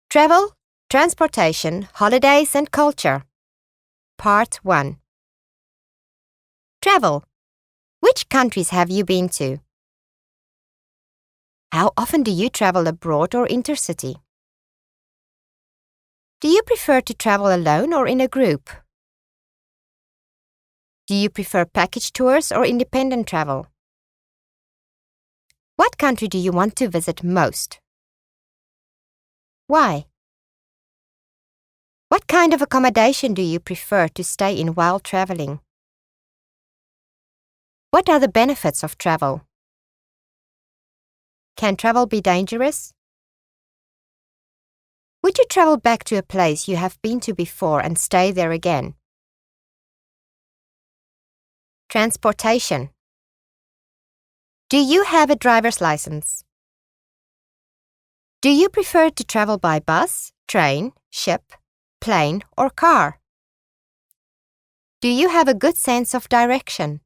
Travel, Transportation, Holidays and Culture. Part 1. Travel. Which countries have you been to? How often do you travel abroad or intercity? Do you prefer to travel alone or in a group? Do you prefer package tours or independent travel? What country do you want to visit most? Why? What kind of accommodation do you prefer to stay in while traveling? What are the benefits of travel? Can travel be dangerous? Would you travel back to a place you have been to before and stay there again? Transportation. Do you have a driver's license? Do you prefer to travel by bus, train, ship, plane, or car? Do you have a good sense of direction?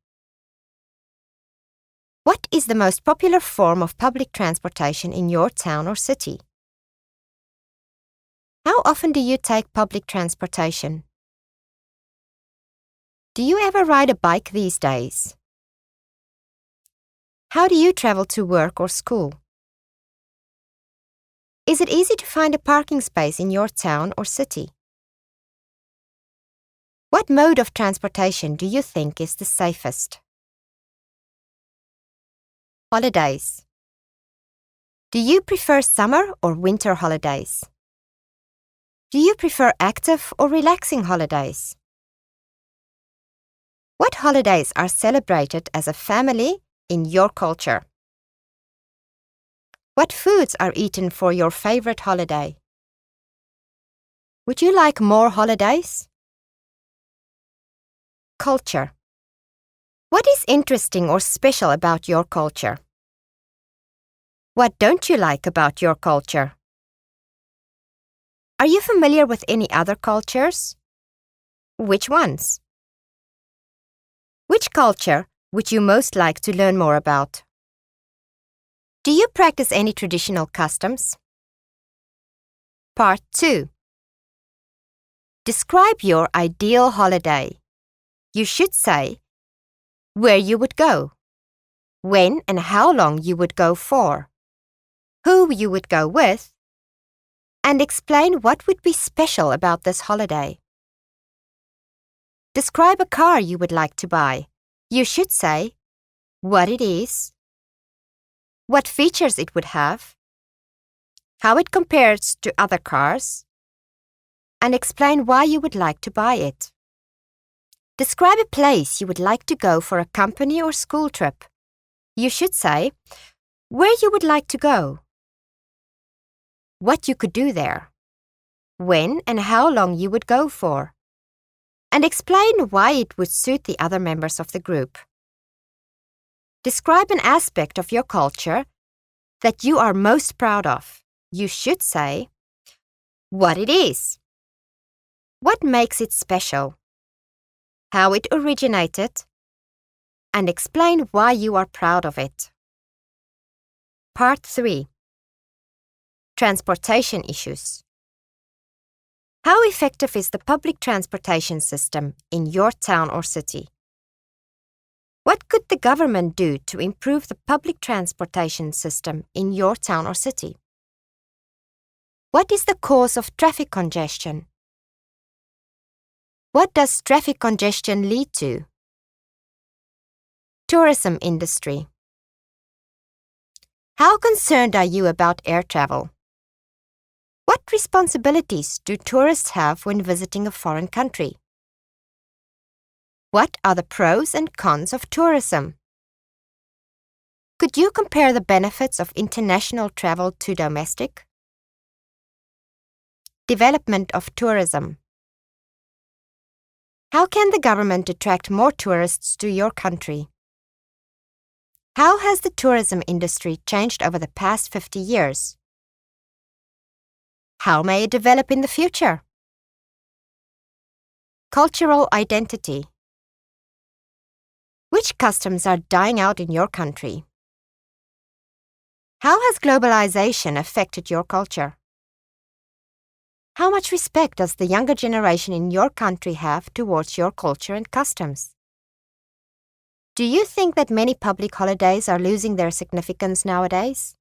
What is the most popular form of public transportation in your town or city? How often do you take public transportation? Do you ever ride a bike these days? How do you travel to work or school? Is it easy to find a parking space in your town or city? What mode of transportation do you think is the safest? Holidays. Do you prefer summer or winter holidays? Do you prefer active or relaxing holidays? What holidays are celebrated as a family in your culture? What foods are eaten for your favorite holiday? Would you like more holidays? Culture. What is interesting or special about your culture? What don't you like about your culture? Are you familiar with any other cultures? Which ones? Which culture would you most like to learn more about? Do you practice any traditional customs? Part 2. Describe your ideal holiday. You should say where you would go, when and how long you would go for, who you would go with, and explain what would be special about this holiday. Describe a car you would like to buy. You should say what it is, what features it would have, how it compares to other cars, and explain why you would like to buy it. Describe a place you would like to go for a company or school trip. You should say where you would like to go, what you could do there, when and how long you would go for, and explain why it would suit the other members of the group. Describe an aspect of your culture that you are most proud of. You should say what it is, what makes it special, how it originated, and explain why you are proud of it. Part 3. Transportation issues. How effective is the public transportation system in your town or city? What could the government do to improve the public transportation system in your town or city? What is the cause of traffic congestion? What does traffic congestion lead to? Tourism industry. How concerned are you about air travel? What responsibilities do tourists have when visiting a foreign country? What are the pros and cons of tourism? Could you compare the benefits of international travel to domestic? Development of tourism. How can the government attract more tourists to your country? How has the tourism industry changed over the past 50 years? How may it develop in the future? Cultural identity. Which customs are dying out in your country? How has globalization affected your culture? How much respect does the younger generation in your country have towards your culture and customs? Do you think that many public holidays are losing their significance nowadays?